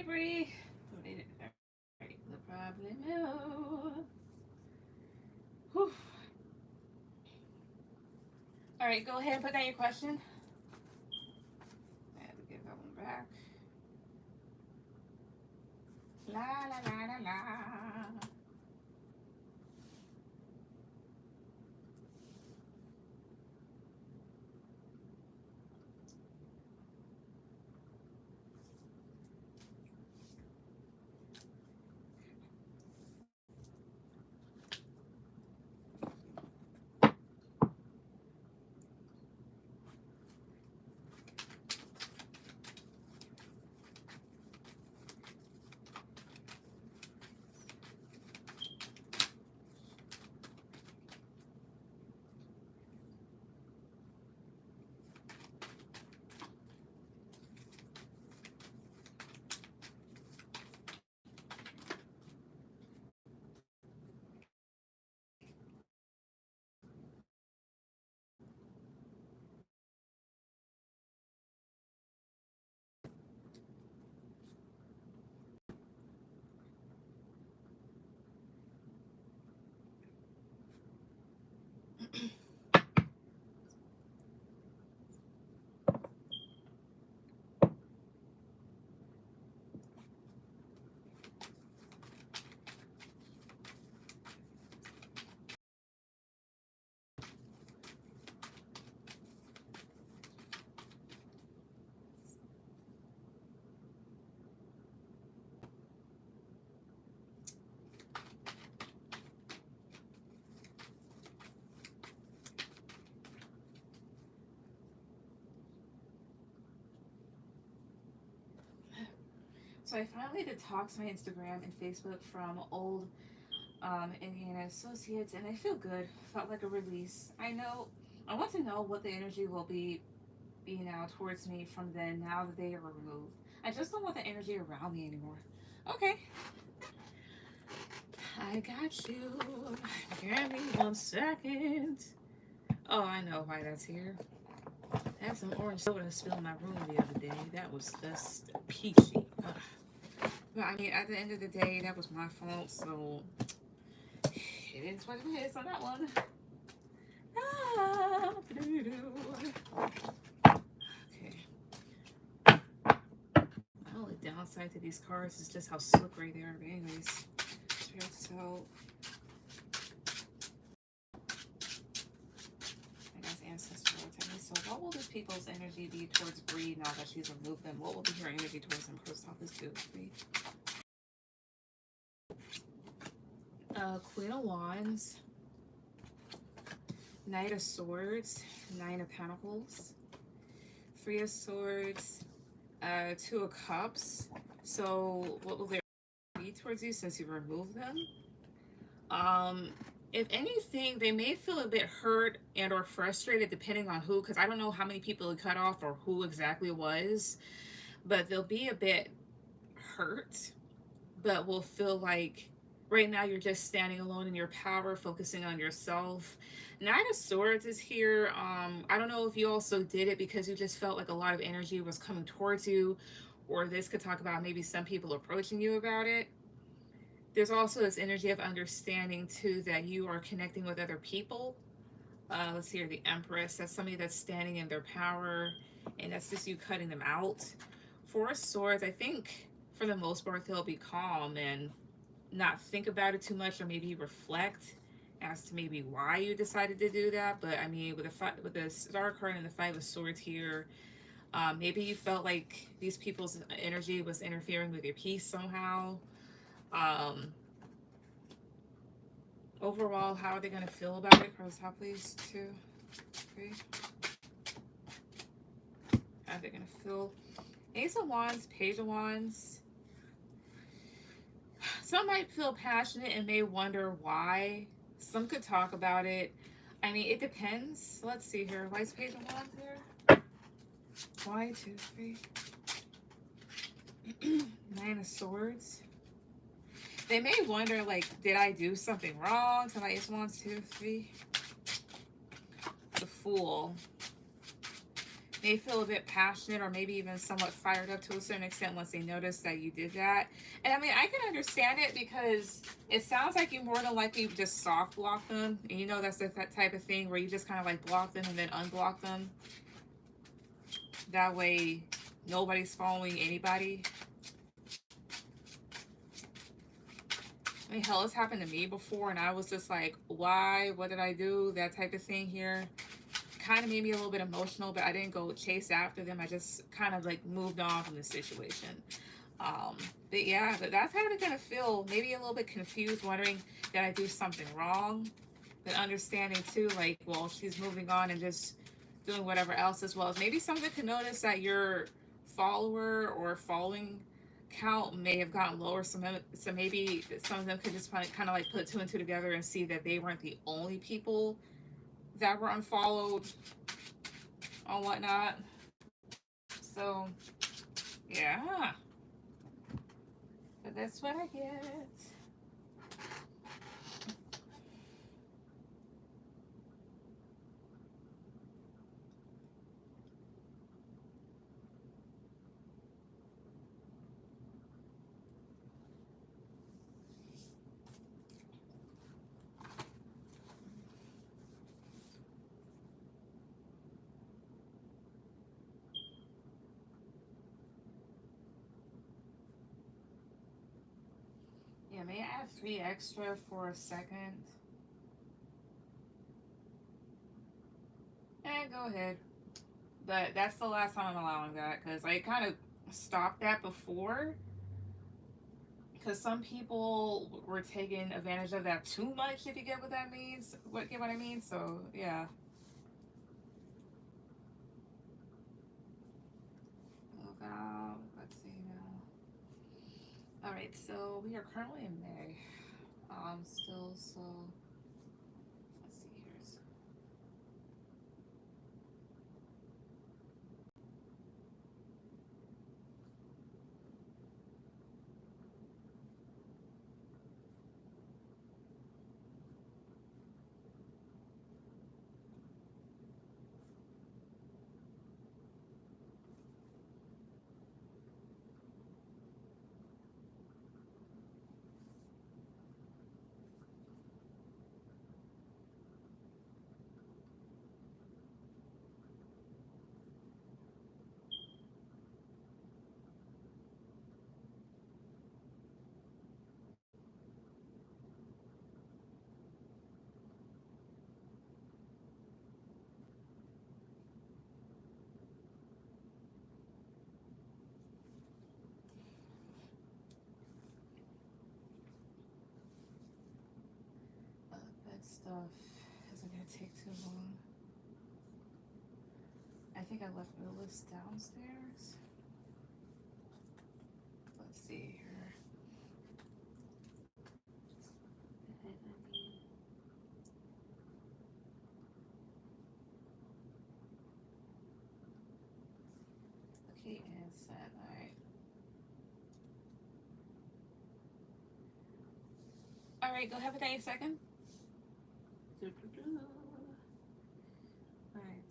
Hey, Bree. Donated. Alright, no problem. Whew. Alright, go ahead and put down your question. I have to give that one back. La la la la la. So I finally detoxed my Instagram and Facebook from old Indiana associates, and I feel good. Felt like a release. I want to know what the energy will be now towards me from then. Now that they are removed, I just don't want the energy around me anymore. Okay, I got you. Give me 1 second. Oh, I know why that's here. I had some orange soda spilled in my room the other day. That was just peachy. Ugh. But I mean, at the end of the day, that was my fault. So it is what it is on that one. Ah, okay. My only downside to these cars is just how slippery they are. But anyways, so I guess ancestral tell me. So what will this people's energy be towards Bree now that she's removed them? What will be her energy towards them? First off, is good. Queen of Wands, Knight of Swords, Nine of Pentacles, Three of Swords, Two of Cups. So what will there be towards you since you removed them? If anything, they may feel a bit hurt and or frustrated depending on who, because I don't know how many people it cut off or who exactly it was, but they'll be a bit hurt, but will feel like right now you're just standing alone in your power, focusing on yourself. Nine of Swords is here. I don't know if you also did it because you just felt like a lot of energy was coming towards you, or this could talk about maybe some people approaching you about it. There's also this energy of understanding too that you are connecting with other people. Let's see here, the Empress. That's somebody that's standing in their power, and that's just you cutting them out. Four of Swords, I think for the most part they'll be calm and not think about it too much, or maybe reflect as to maybe why you decided to do that. But I mean, with the Star card and the Five of Swords here, maybe you felt like these people's energy was interfering with your peace somehow. Um, Overall, how are they going to feel about it? Cross top, please. 2, 3. How are they going to feel? Ace of Wands, Page of Wands. Some might feel passionate and may wonder why. Some could talk about it. I mean, it depends. Let's see here. Why is Page of Wands here? Why? 2, 3. Nine of Swords. They may wonder, like, did I do something wrong? So my Ace of Wands, 2, 3. The Fool. may feel a bit passionate or maybe even somewhat fired up to a certain extent once they notice that you did that. And I mean, I can understand it because it sounds like you more than likely just soft block them. And you know, that's that type of thing where you just kind of like block them and then unblock them. That way, nobody's following anybody. I mean, hell, it's happened to me before, and I was just like, why? What did I do? That type of thing here. Kind of made me a little bit emotional, but I didn't go chase after them. I just kind of like moved on from the situation. Um, but yeah, but that's how it's gonna feel. Maybe a little bit confused, wondering did I do something wrong? But understanding too, like, well, she's moving on and just doing whatever else as well. As maybe some of it could notice that your follower or following count may have gotten lower. So maybe some of them could just kind of like put two and two together and see that they weren't the only people that were unfollowed or whatnot. So yeah, but that's what I get. Yeah, may I add three extra for a second? Go ahead. But that's the last time I'm allowing that because I kind of stopped that before because some people were taking advantage of that too much. If you get what that means, what get what I mean? So yeah. Look out. Let's see now. All right, so we are currently in May. Still so. Let's see here. That stuff isn't gonna take too long. I think I left the list downstairs. Let's see here. Okay, and set. Alright. Alright, go have a day second. Alright.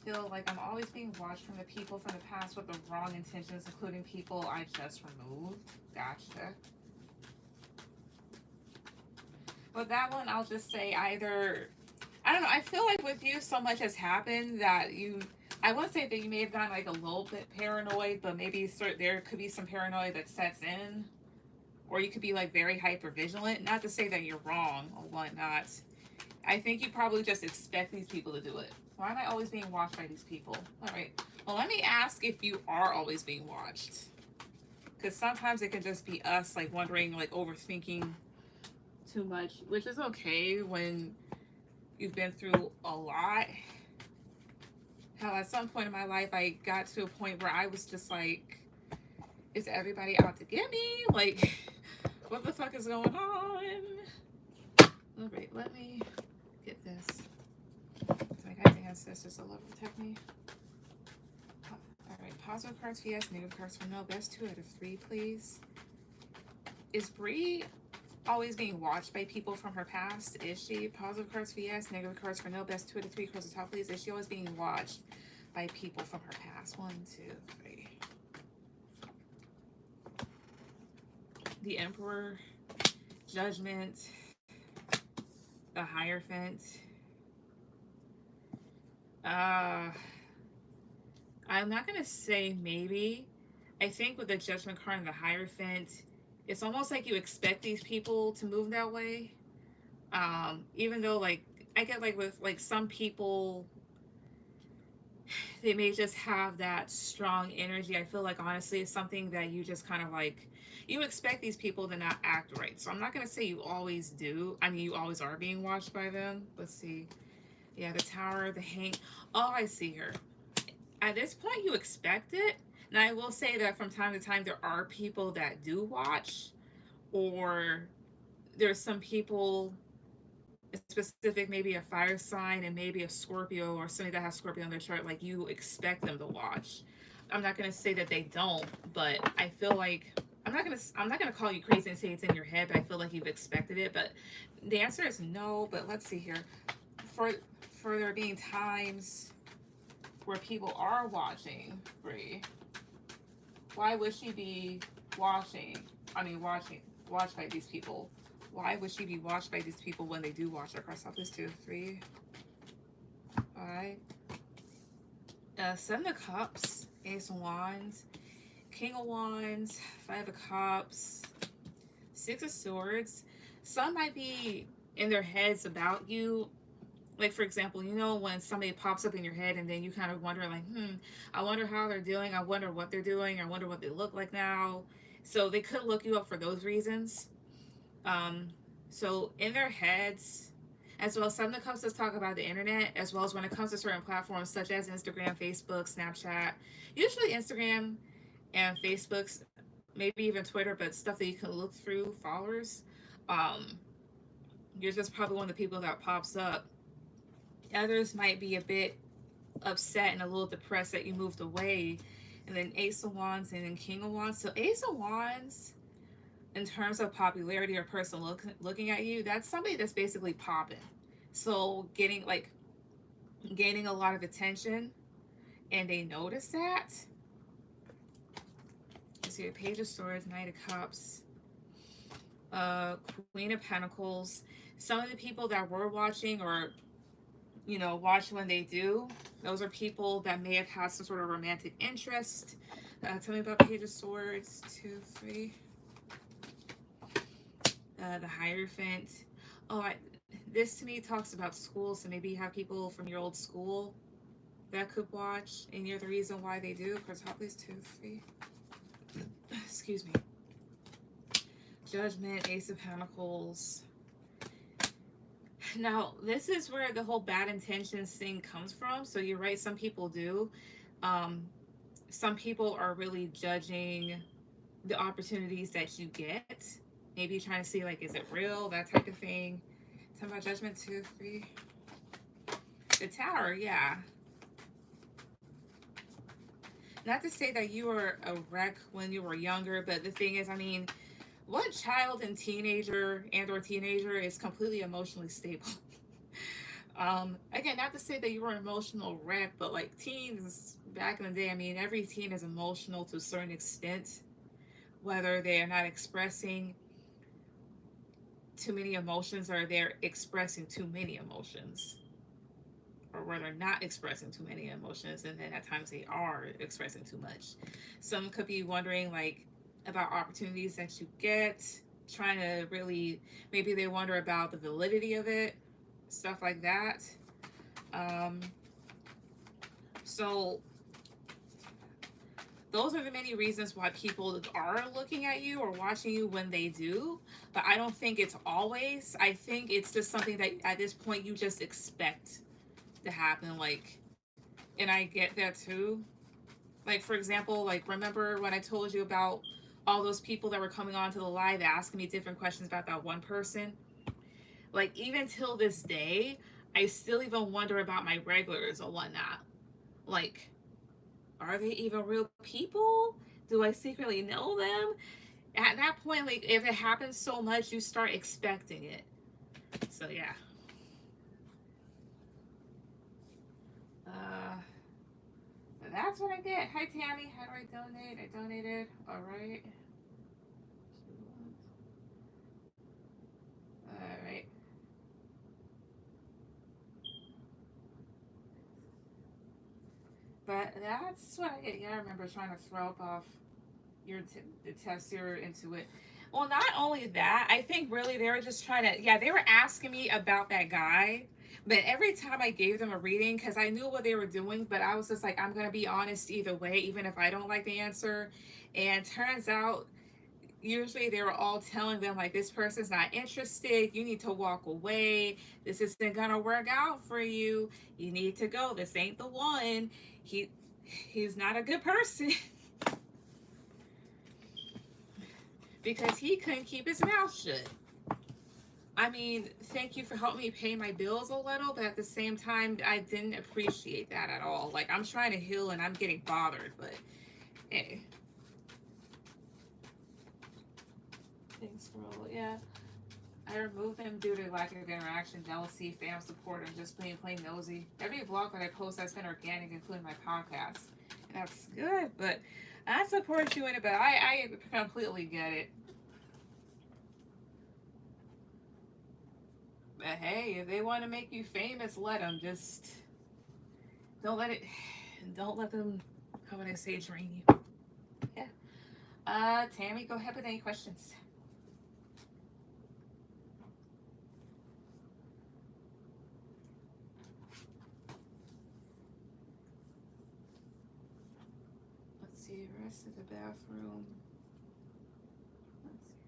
feel like I'm always being watched from the people from the past with the wrong intentions, including people I just removed. Gotcha. With that one, I'll just say either, I don't know. I feel like with you, so much has happened that you. I wouldn't say that you may have gotten like a little bit paranoid, but maybe there could be some paranoia that sets in, or you could be like very hyper vigilant. Not to say that you're wrong or whatnot. I think you probably just expect these people to do it. Why am I always being watched by these people? All right. Well, let me ask if you are always being watched, because sometimes it can just be us like wondering, like overthinking too much, which is okay when you've been through a lot. Hell, at some point in my life, I got to a point where I was just like, is everybody out to get me? Like, what the fuck is going on? All right, let me get this. So my guiding ancestors will love protect me. All right, positive cards for yes, negative cards for no. Best 2 out of 3, please. Is Bree always being watched by people from her past? Is she? Positive cards for yes, negative cards for no. Best 2 out of 3 cards at the top, please. Is she always being watched by people from her past? 1, 2, 3. The Emperor, Judgment, the Hierophant. I'm not gonna say maybe. I think with the Judgment card and the Hierophant, it's almost like you expect these people to move that way. Even though like I get like with like some people, they may just have that strong energy. I feel like honestly it's something that you just kind of like, you expect these people to not act right. So I'm not gonna say you always do. I mean, you always are being watched by them. Let's see. Yeah, the Tower, the Hang. Oh, I see her. At this point, you expect it. And I will say that from time to time, there are people that do watch, or there's some people, specific, maybe a fire sign and maybe a Scorpio or somebody that has Scorpio on their chart, like you expect them to watch. I'm not gonna say that they don't, but I feel like I'm not gonna call you crazy and say it's in your head, but I feel like you've expected it. But the answer is no. But let's see here. For for there being times where people are watching Brie, why would she be watching? Watched by these people. Why would she be watched by these people when they do watch her? Cross off this 2, 3, 5. 7 of Cups, Ace of Wands, King of Wands, 5 of Cups, 6 of Swords. Some might be in their heads about you. Like, for example, you know, when somebody pops up in your head and then you kind of wonder, like, I wonder how they're doing. I wonder what they're doing. I wonder what they look like now. So they could look you up for those reasons. Um, so in their heads, as well as 7 of Cups does talk about the internet, as well as when it comes to certain platforms such as Instagram, Facebook, Snapchat, usually Instagram and Facebook's, maybe even Twitter, but stuff that you can look through followers. Um, you're just probably one of the people that pops up. Others might be a bit upset and a little depressed that you moved away. And then Ace of Wands and then King of Wands. So Ace of Wands, in terms of popularity or person looking at you, that's somebody that's basically popping. So gaining a lot of attention, and they notice that. So your Page of Swords, Knight of Cups, Queen of Pentacles. Some of the people that were watching, or watch when they do, those are people that may have had some sort of romantic interest. Tell me about Page of Swords, 2, 3. The Hierophant. Oh, this to me talks about school, so maybe you have people from your old school that could watch, and you're the reason why they do. Of course, top please, 2, 3. Excuse me. Judgment, Ace of Pentacles. Now, this is where the whole bad intentions thing comes from. So you're right, some people do. Some people are really judging the opportunities that you get. Maybe trying to see, like, is it real? That type of thing. Talking about Judgment, 2, 3. The Tower, yeah. Not to say that you were a wreck when you were younger, but the thing is, I mean, what child and teenager is completely emotionally stable? Again, not to say that you were an emotional wreck, but like teens back in the day, I mean, every teen is emotional to a certain extent, whether they are not expressing too many emotions or they're expressing too many emotions, or rather not expressing too many emotions, and then at times they are expressing too much. Some could be wondering like about opportunities that you get, trying to really, maybe they wonder about the validity of it, stuff like that. um, so those are the many reasons why people are looking at you or watching you when they do. But I don't think it's always. I think it's just something that at this point you just expect to happen. Like, and I get that too. Like, for example, like, remember when I told you about all those people that were coming onto the live asking me different questions about that one person? Like, even till this day, I still even wonder about my regulars or whatnot. Like, are they even real people? Do I secretly know them? At that point, like, if it happens so much, you start expecting it. So yeah. Uh, that's what I get. Hi Tammy, how do I donate? I donated. All right. All right. But that's what I get. Yeah, I remember trying to throw up off the tester into it. Well, not only that, I think really they were just trying to. Yeah, they were asking me about that guy, but every time I gave them a reading, because I knew what they were doing, but I was just like, I'm gonna be honest either way, even if I don't like the answer. And turns out, usually they were all telling them like, this person's not interested. You need to walk away. This isn't gonna work out for you. You need to go. This ain't the one. He he's not a good person. Because he couldn't keep his mouth shut. I mean, thank you for helping me pay my bills a little, but at the same time, I didn't appreciate that at all. Like, I'm trying to heal and I'm getting bothered, but hey. Thanks, bro. Yeah. I removed them due to lack of interaction, jealousy, fam support, and just plain nosy. Every vlog that I post has been organic, including my podcast. And that's good, but I support you in it, but I completely get it. But hey, if they want to make you famous, let them. Just don't let it. Don't let them. How would I say, drain you? Yeah. Tammy, go ahead with any questions. Let's see. Rest of the bathroom. Let's see.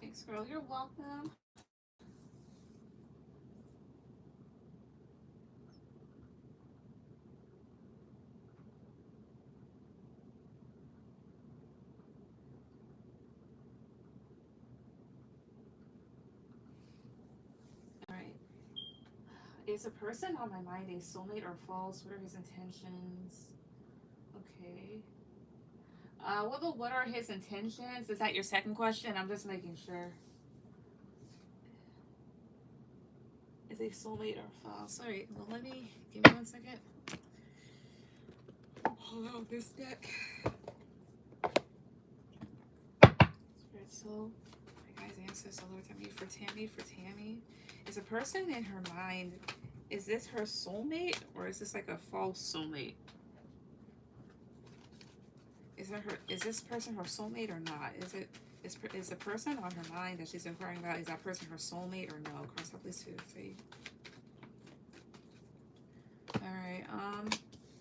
Thanks, girl. You're welcome. All right. Is a person on my mind a soulmate or false? What are his intentions? Okay. What are his intentions? Is that your second question? I'm just making sure. Is a soulmate or false? All right. Well, let me give me 1 second. Pull out this deck. Spirit soul. My guys, ancestors, Lord, Tammy for Tammy for Tammy. Is a person in her mind? Is this her soulmate or is this like a false soulmate? Is this person her soulmate or not? Is the person on her mind that she's inquiring about, is that person her soulmate or no? Cross up these 2, 3. Alright,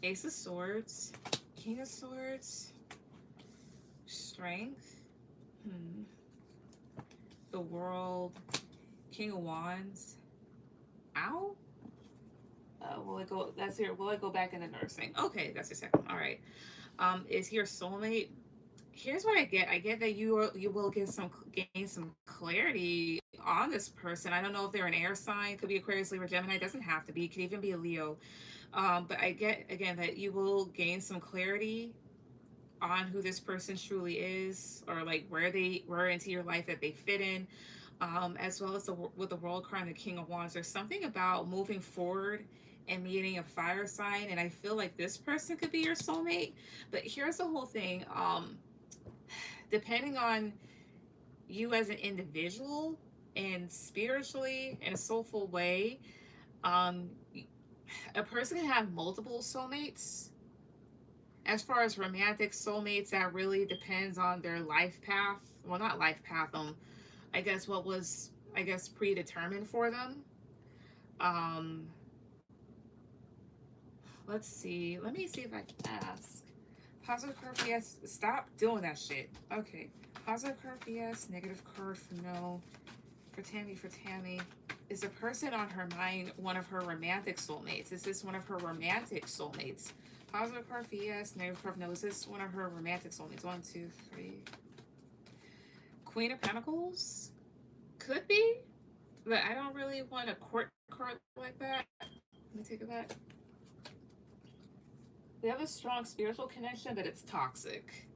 Ace of Swords, King of Swords, Strength, the World, King of Wands, Ow. Will it go? That's here. Will it go back into nursing? Okay, that's your second. All right. Is he your soulmate? Here's what I get. I get that you will gain some clarity on this person. I don't know if they're an air sign. Could be Aquarius, Libra, Gemini. It doesn't have to be. It could even be a Leo. But I get again that you will gain some clarity on who this person truly is, or like where into your life that they fit in, as well as with the world card and the King of Wands. There's something about moving forward and meeting a fire sign, and I feel like this person could be your soulmate. But here's the whole thing. Depending on you as an individual and spiritually in a soulful way, um, a person can have multiple soulmates. As far as romantic soulmates, that really depends on their life path. Well, not life path. I guess what was predetermined for them. Um, let's see. Let me see if I can ask. Positive card for yes. Stop doing that shit. Okay. Positive card for yes. Negative card for no. For Tammy. Is a person on her mind one of her romantic soulmates? Is this one of her romantic soulmates? Positive card for yes. Negative card for no. Is this one of her romantic soulmates? 1, 2, 3. Queen of Pentacles? Could be. But I don't really want a court card like that. Let me take it back. They have a strong spiritual connection, but it's toxic.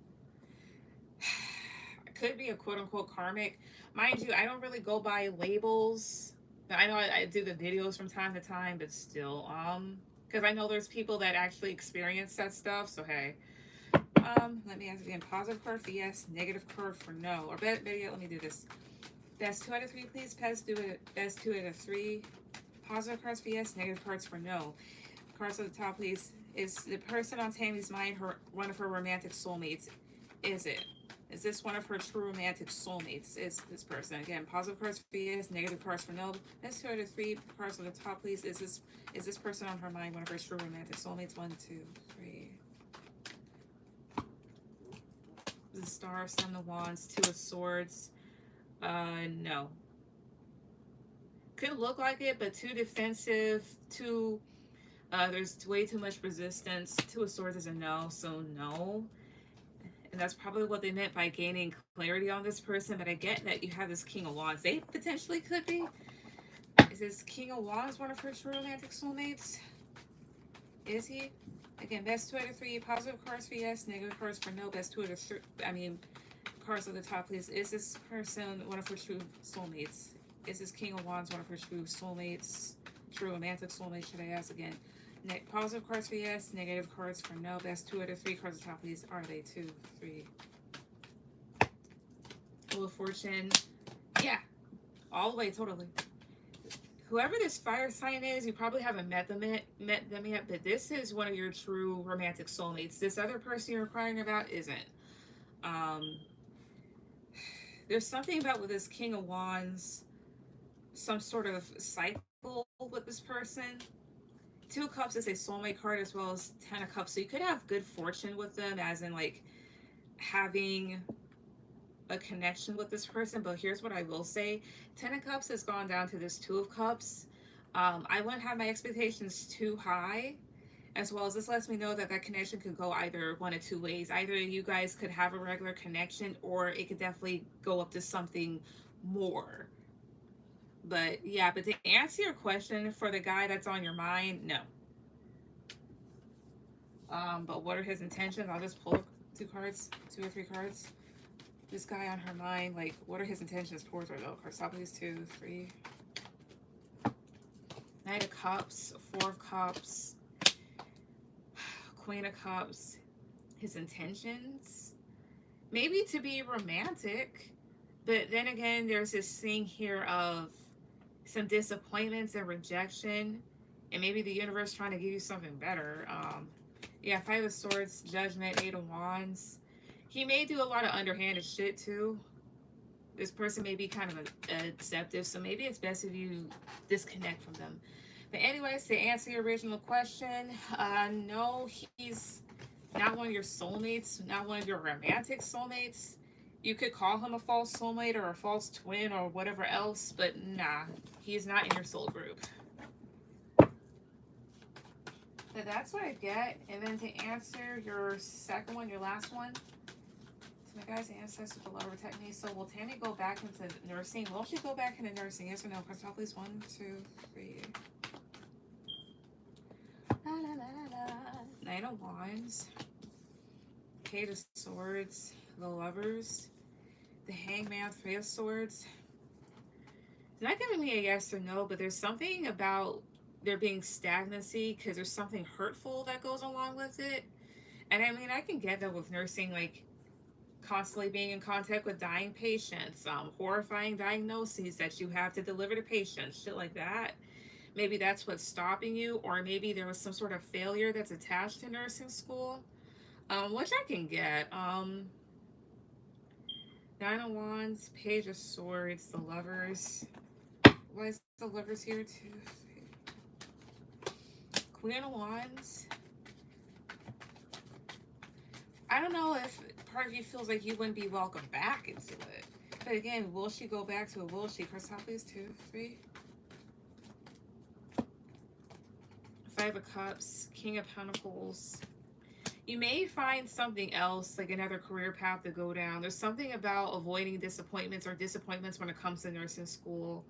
It could be a quote-unquote karmic. Mind you, I don't really go by labels. I know I do the videos from time to time, but still, because I know there's people that actually experience that stuff, so hey. Let me ask again. Positive card for yes, negative card for no. Or better yet, let me do this. Best 2 out of 3, please. Best 2 out of 3. Positive cards for yes, negative cards for no. Cards at the top, please. Is the person on Tammy's mind one of her romantic soulmates? Is it? Is this one of her true romantic soulmates? Is this person? Again, positive cards for yes, negative cards for no. Best 2 out of 3. Cards at the top, please. Is this person on her mind one of her true romantic soulmates? 1, 2, 3. The Star, Son of Wands, 2 of Swords. No. Could look like it, but too defensive, there's way too much resistance. 2 of Swords is a no, so no. And that's probably what they meant by gaining clarity on this person, but I get that you have this King of Wands. They potentially could be. Is this King of Wands one of her true romantic soulmates? Is he? Again, best 2 out of 3. Positive cards for yes, negative cards for no. Best 2 out of 3. Cards at the top, please. Is this person one of her true soulmates? Is this King of Wands one of her true soulmates? True romantic soulmates, should I ask again? Positive cards for yes, negative cards for no. Best 2 out of 3. Cards at the top, please. Are they 2, 3? Wheel of Fortune. Yeah. All the way, totally. Whoever this fire sign is, you probably haven't met them yet, but this is one of your true romantic soulmates. This other person you're inquiring about isn't. There's something about with this King of Wands, some sort of cycle with this person. 2 of Cups is a soulmate card as well as 10 of Cups. So you could have good fortune with them, as in like having a connection with this person. But here's what I will say. 10 of Cups has gone down to this 2 of Cups. I wouldn't have my expectations too high, as well as this lets me know that that connection could go either one of 2 ways. Either you guys could have a regular connection, or it could definitely go up to something more. But yeah, but to answer your question, for the guy that's on your mind, no. But what are his intentions? I'll just pull 2 cards, 2 or 3 cards. This guy on her mind, like, what are his intentions towards her though? Cards top, please. 2, 3. Knight of Cups, 4 of Cups, Queen of Cups. His intentions, maybe to be romantic, but then again, there's this thing here of some disappointments and rejection, and maybe the universe trying to give you something better. Yeah, 5 of Swords, Judgment, 8 of Wands. He may do a lot of underhanded shit too. This person may be kind of deceptive, so maybe it's best if you disconnect from them. But anyways, to answer your original question, no, he's not one of your soulmates, not one of your romantic soulmates. You could call him a false soulmate or a false twin or whatever else, but nah, he's not in your soul group. So that's what I get. And then to answer your second one, your last one, so my guy's ancestor will protect me. So will Tammy go back into nursing? Will she go back into nursing? Yes or no? Press please. 1, 2, 3. La, la, la, la, la. Knight of Wands. Page of Swords. The Lovers. The Hangman. 3 of Swords. It's not giving me a yes or no, but there's something about there being stagnancy because there's something hurtful that goes along with it. And I mean, I can get that with nursing, like constantly being in contact with dying patients, horrifying diagnoses that you have to deliver to patients, shit like that. Maybe that's what's stopping you, or maybe there was some sort of failure that's attached to nursing school, which I can get. 9 of Wands, Page of Swords, the Lovers. Why is the Lovers here too? Queen of Wands. I don't know if part of you feels like you wouldn't be welcome back into it. But again, will she go back to it? Will she? Press top, please. 2, 3. 5 of Cups, King of Pentacles. You may find something else, like another career path to go down. There's something about avoiding disappointments or disappointments when it comes to nursing school.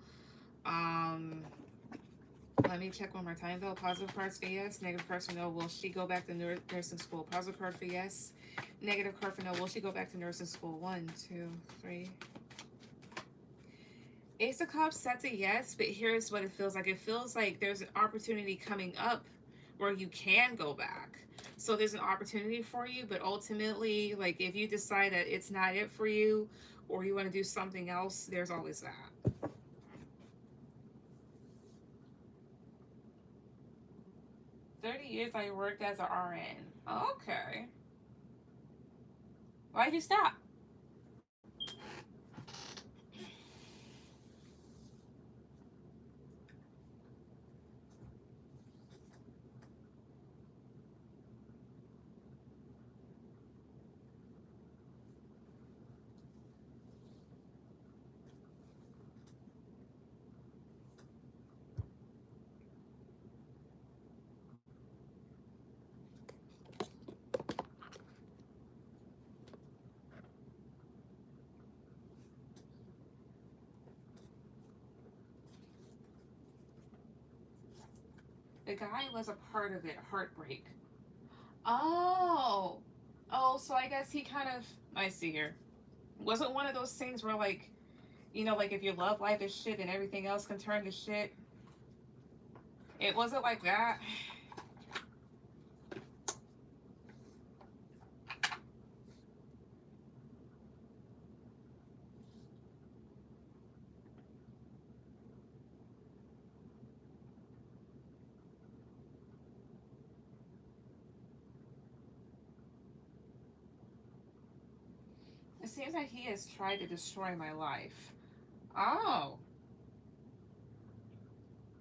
Let me check one more time though. Positive cards for yes, negative cards for no. Will she go back to nursing school? Positive card for yes, negative card for no. Will she go back to nursing school? 1, 2, 3. Ace of Cups, that's a yes, but here's what it feels like. It feels like there's an opportunity coming up where you can go back. So there's an opportunity for you, but ultimately, like if you decide that it's not it for you or you want to do something else, there's always that. 30 years I worked as an RN. Okay. Why'd you stop? The guy was a part of it. Heartbreak. Oh. Oh, so I guess he kind of, I see here. Was it one of those things where like, you know, like if your love life is shit and everything else can turn to shit? It wasn't like that. It seems like he has tried to destroy my life. Oh.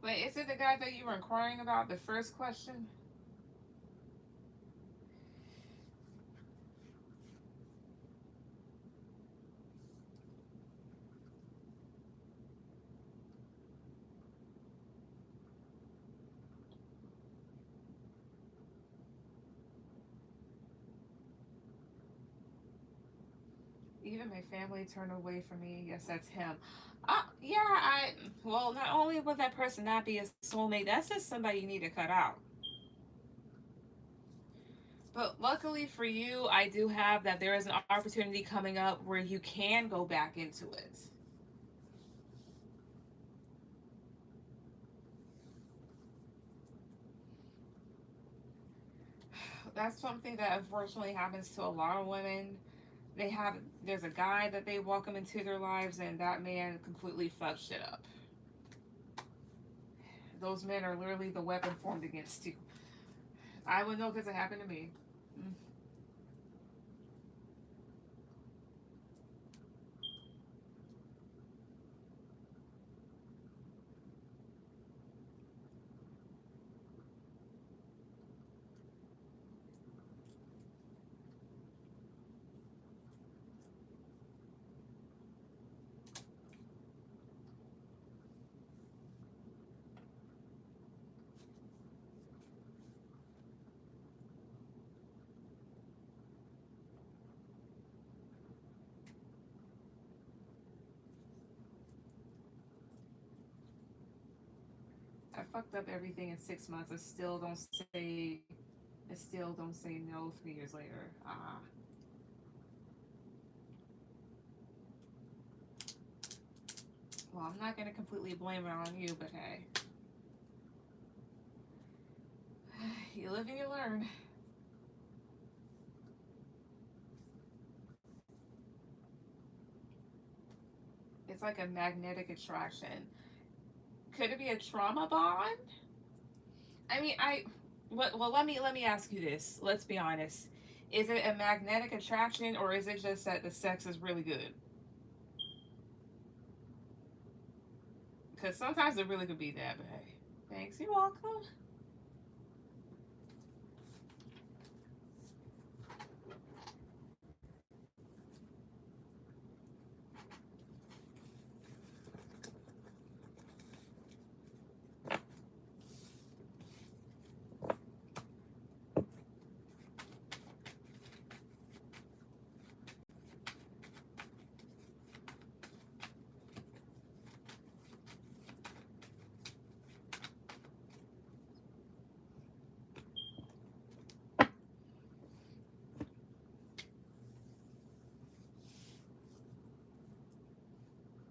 Wait, is it the guy that you were inquiring about, the first question? Even my family turned away from me. Yes, that's him. Yeah, well, not only would that person not be a soulmate, that's just somebody you need to cut out. But luckily for you, I do have that there is an opportunity coming up where you can go back into it. That's something that unfortunately happens to a lot of women. There's a guy that they welcome into their lives, and that man completely fucks shit up. Those men are literally the weapon formed against you. I would know because it happened to me. Mm. fucked up everything in 6 months and still don't say no 3 years later. Well, I'm not gonna completely blame it on you, but hey, you live and you learn. It's like a magnetic attraction. Could it be a trauma bond? I mean, well, let me ask you this. Let's be honest. Is it a magnetic attraction, or is it just that the sex is really good? Because sometimes it really could be that. But hey, thanks. You're welcome.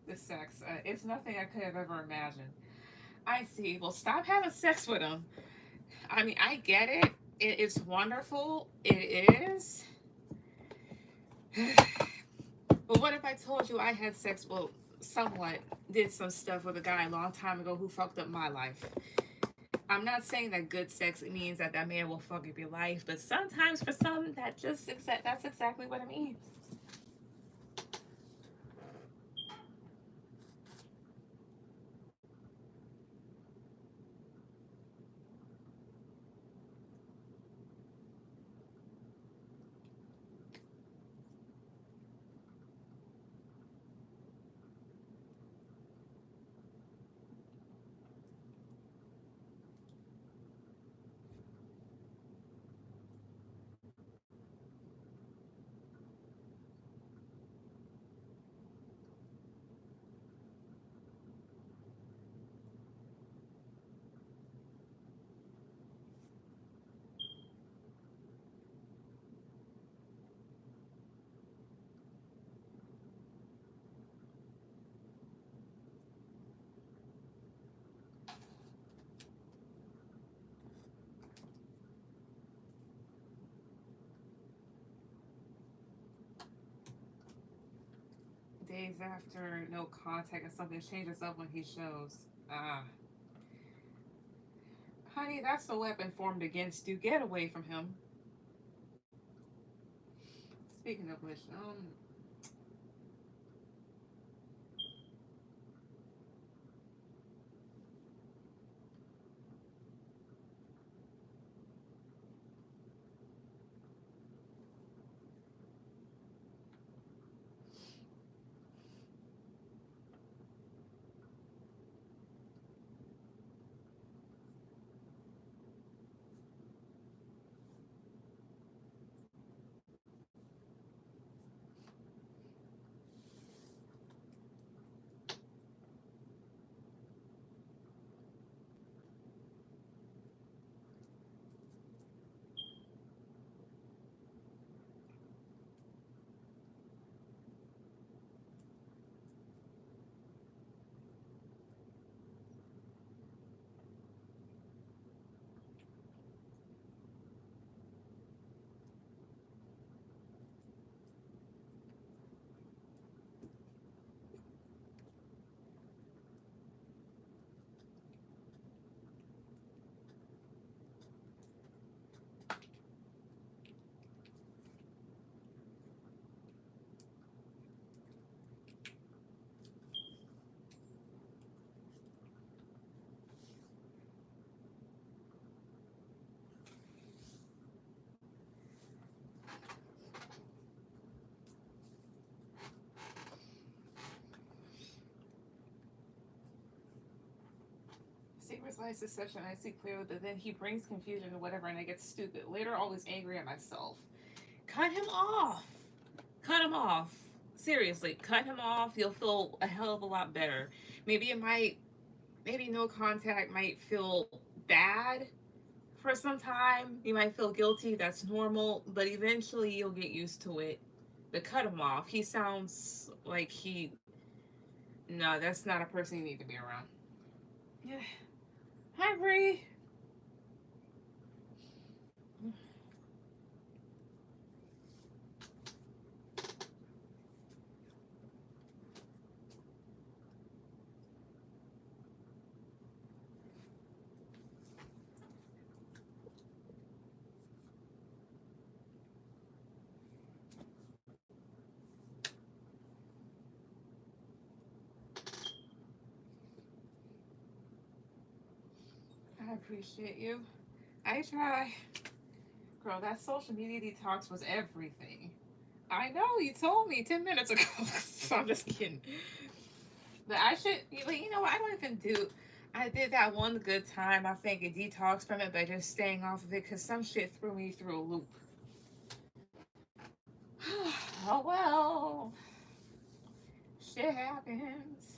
The sex. It's nothing I could have ever imagined. I see. Well, stop having sex with him. I mean, I get it. It's wonderful. It is. But what if I told you I had sex? Well, somewhat did some stuff with a guy a long time ago who fucked up my life. I'm not saying that good sex means that that man will fuck up your life, but sometimes for some, that's exactly what it means. Days after no contact and something changes up when he shows. Ah, honey, that's the weapon formed against you. Get away from him. Speaking of which, secrets lies deception. I see clearly, but then he brings confusion and whatever, and I get stupid. Later, always angry at myself. Cut him off. Cut him off. Seriously, cut him off. You'll feel a hell of a lot better. Maybe it might maybe no contact might feel bad for some time. You might feel guilty. That's normal, but eventually you'll get used to it. But cut him off. He sounds like he. No, that's not a person you need to be around. Yeah. Hi, Bree. I appreciate you. I try. Girl, that social media detox was everything. I know, you told me 10 minutes ago. So I'm just kidding. But I should, you know what? I don't even do. I did that one good time. I think a detox from it by just staying off of it because some shit threw me through a loop. Oh well, shit happens.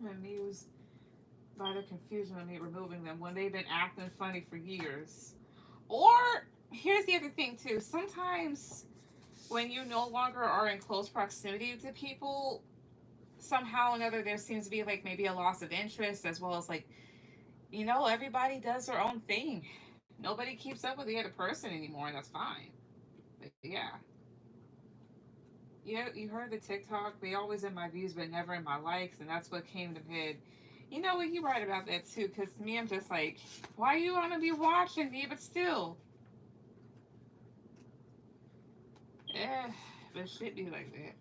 Amused by the confusion of me removing them when they've been acting funny for years. Or here's the other thing too. Sometimes when you no longer are in close proximity to people, somehow or another there seems to be like maybe a loss of interest as well as like, everybody does their own thing. Nobody keeps up with the other person anymore, and that's fine. But yeah. You heard the TikTok, they always in my views but never in my likes, and that's what came to head. You know what, you right about that too, because me, I'm just like, why you want to be watching me, but still. Eh, but shit be like that.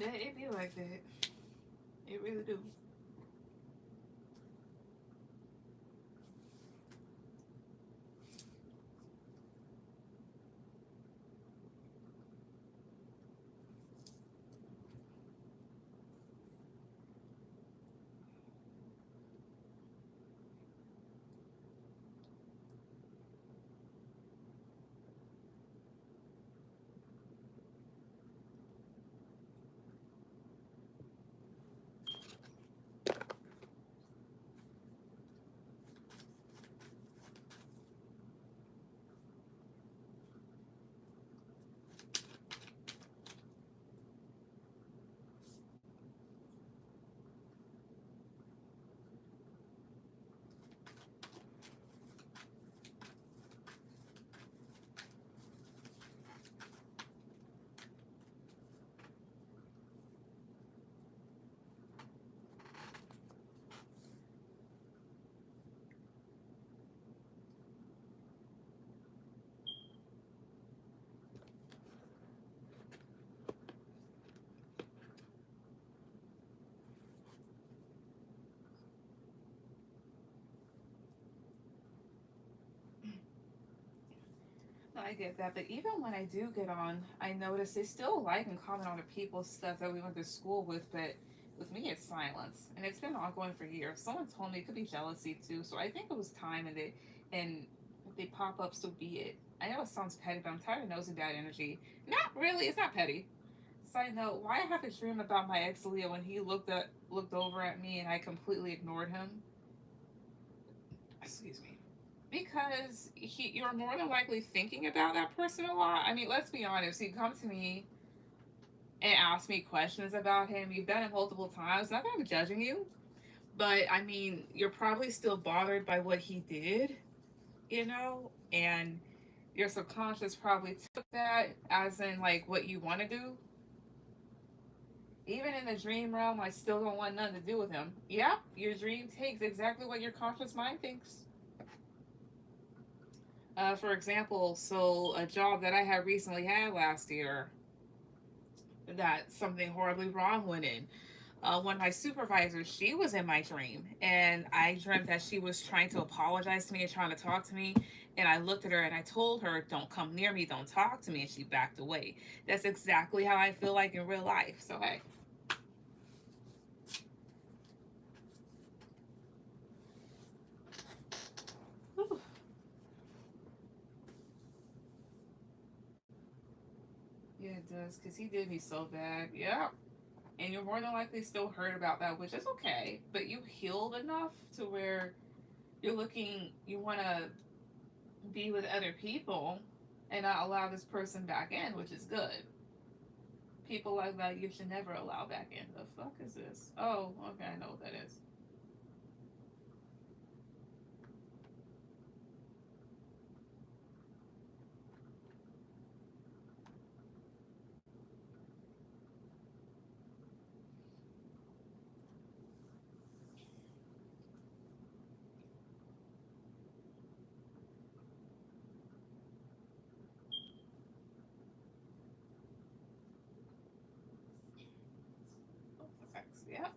Yeah, it be like that. It really do. I get that, but even when I do get on, I notice they still like and comment on the people's stuff that we went to school with, but with me, it's silence, and it's been ongoing for years. Someone told me it could be jealousy too, so I think it was time, and they pop up, so be it. I know it sounds petty, but I'm tired of nosing bad energy. Not really, it's not petty. Side note, why I have a dream about my ex Leo when he looked over at me and I completely ignored him? Excuse me. Because you're more than likely thinking about that person a lot. I mean, let's be honest. You come to me and ask me questions about him. You've done it multiple times. Not that I'm judging you, but I mean, you're probably still bothered by what he did, and your subconscious probably took that as in like what you want to do. Even in the dream realm, I still don't want nothing to do with him. Yeah, your dream takes exactly what your conscious mind thinks. For example, so a job that I had recently had last year, that something horribly wrong went in. One of my supervisors, she was in my dream, and I dreamt that she was trying to apologize to me and trying to talk to me. And I looked at her and I told her, "Don't come near me, don't talk to me," and she backed away. That's exactly how I feel like in real life. So hey. Whew. Yeah, it does, because he did me so bad. Yeah. And you're more than likely still hurt about that, which is okay. But you healed enough to where you want to be with other people and not allow this person back in, which is good. People like that you should never allow back in. The fuck is this? Oh, okay, I know what that is. Effects, yep.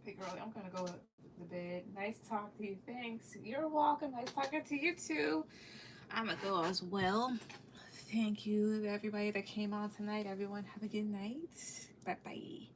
Hey, girlie, I'm gonna go to bed. Nice talk to you. Thanks. You're welcome. Nice talking to you too. I'm gonna go as well. Thank you, everybody that came on tonight. Everyone, have a good night. Bye bye.